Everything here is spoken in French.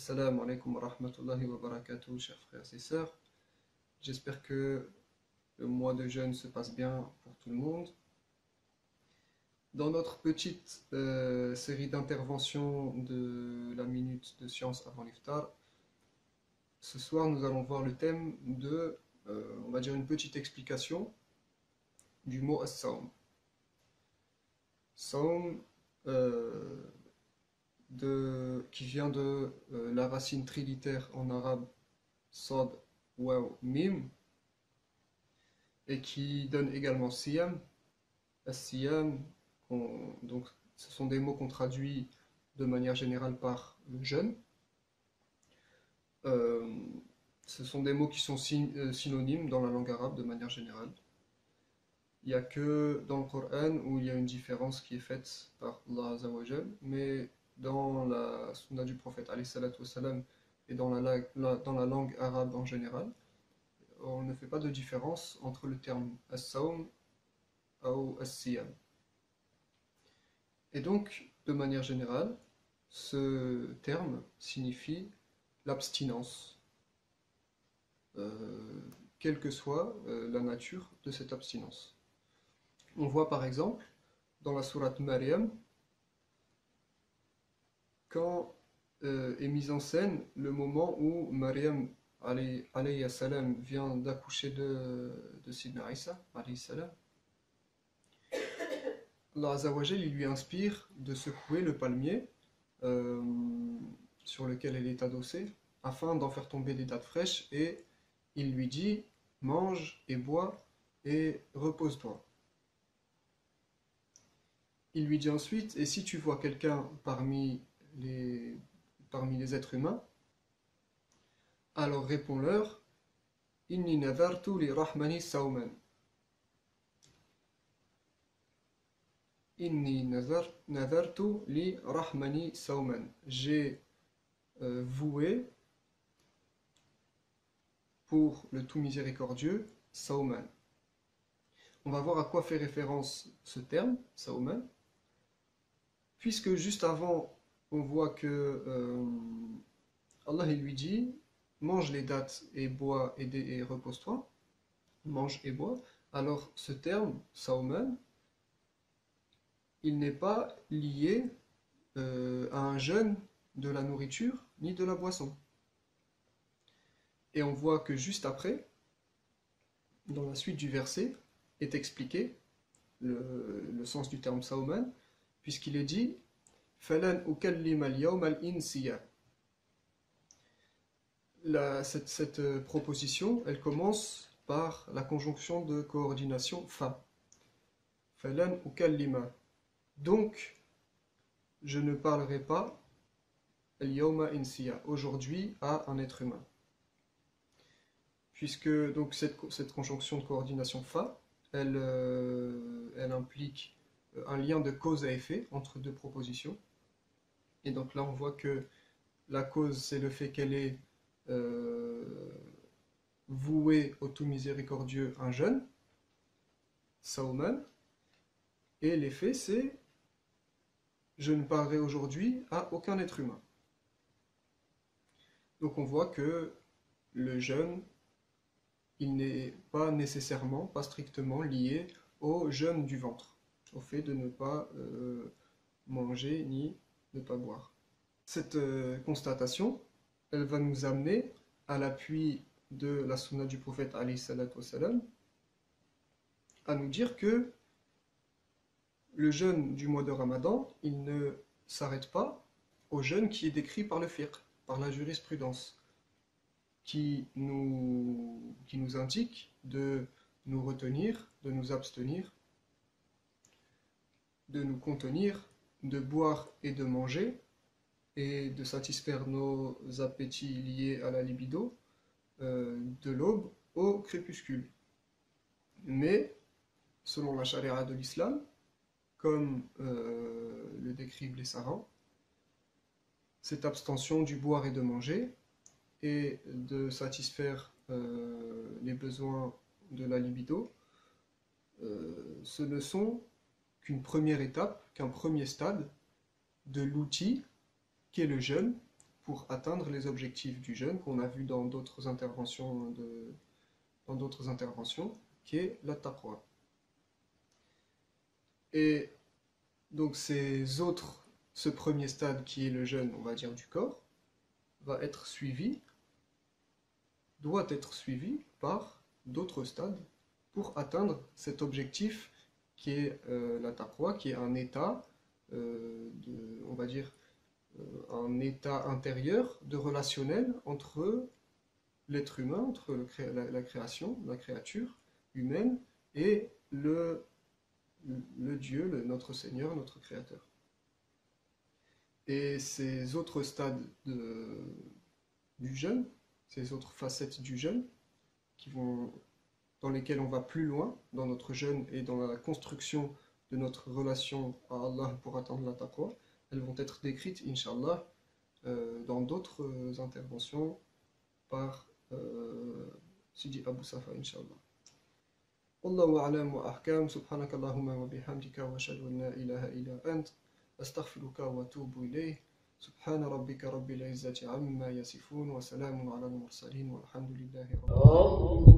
Assalamu alaikum wa rahmatullahi wa barakatuh, chers frères et sœurs. J'espère que le mois de jeûne se passe bien pour tout le monde. Dans notre petite série d'interventions de la minute de science avant l'iftar, ce soir nous allons voir le thème de, on va dire, une petite explication du mot as-sawm. Sawm, qui vient de la racine trilitère en arabe sad, waw, mim, et qui donne également siyam. As-siyam, donc ce sont des mots qu'on traduit de manière générale par le jeûne. Ce sont des mots qui sont synonymes dans la langue arabe de manière générale. Il n'y a que dans le Coran où il y a une différence qui est faite par Allah Azza wa Jal, mais dans la sunna du prophète alayhi salatu wassalam, et dans la langue arabe en général, on ne fait pas de différence entre le terme as-sawm ou as-siyam. Et donc, de manière générale, ce terme signifie l'abstinence, quelle que soit la nature de cette abstinence. On voit par exemple dans la sourate Maryam, quand est mis en scène le moment où Maryam alayhi salam vient d'accoucher de Sidna Isa alayhi salam. Allah Azza wa Jal, il lui inspire de secouer le palmier sur lequel elle est adossée afin d'en faire tomber des dattes fraîches, et il lui dit: mange et bois et repose-toi. Il lui dit ensuite: et si tu vois quelqu'un parmi les êtres humains, alors réponds-leur: Inni nadartu li rahmani sawman. Inni nadartu li rahmani sawman. J'ai voué pour le tout miséricordieux sawman. On va voir à quoi fait référence ce terme, sawman, puisque juste avant, on voit que Allah il lui dit: mange les dattes et bois et repose-toi, mange et bois. Alors ce terme, sawman, il n'est pas lié à un jeûne de la nourriture ni de la boisson. Et on voit que juste après, dans la suite du verset, est expliqué le sens du terme sawman, puisqu'il est dit: Falan ukallima al-yawma al-insiya. Cette proposition, elle commence par la conjonction de coordination fa. Falan ukallima. Donc, je ne parlerai pas al-yawma insiya, aujourd'hui, à un être humain. Puisque donc cette conjonction de coordination fa, elle implique un lien de cause à effet entre deux propositions. Et donc là, on voit que la cause, c'est le fait qu'elle est vouée au tout miséricordieux un jeûne, sawman, et l'effet, c'est: je ne parlerai aujourd'hui à aucun être humain. Donc on voit que le jeûne, il n'est pas nécessairement, pas strictement lié au jeûne du ventre, au fait de ne pas manger ni ne pas boire. Cette constatation, elle va nous amener à l'appui de la sunna du prophète alayhi salatu wassalam, à nous dire que le jeûne du mois de Ramadan, il ne s'arrête pas au jeûne qui est décrit par le fiqh, par la jurisprudence, qui nous indique de nous retenir, de nous abstenir, de nous contenir, de boire et de manger, et de satisfaire nos appétits liés à la libido, de l'aube au crépuscule. Mais, selon la charia de l'islam, comme le décrivent les savants, cette abstention du boire et de manger et de satisfaire les besoins de la libido, ce ne sont qu'une première étape, qu'un premier stade de l'outil qu'est le jeûne pour atteindre les objectifs du jeûne qu'on a vu dans d'autres interventions, qui est la taqwa. Et donc ce premier stade qui est le jeûne, on va dire, du corps, doit être suivi par d'autres stades pour atteindre cet objectif qui est la taqwa, qui est un état, on va dire, un état intérieur de relationnel entre l'être humain, entre la création, la créature humaine et le Dieu, notre Seigneur, notre Créateur. Et ces autres stades du jeûne, ces autres facettes du jeûne, dans lesquelles on va plus loin dans notre jeûne et dans la construction de notre relation à Allah pour atteindre la taqwa, elles vont être décrites, Inch'Allah, dans d'autres interventions par Sidi Abu Safa, Inch'Allah. Wallahu a'lam wa ahkam, subhanaka Allahumma wa bihamdika wa ashhadu an la ilaha illa ant, astaghfiruka wa atubu ilayh. سبحان ربك رب العزة عما يصفون وسلام على المرسلين والحمد لله رب العالمين.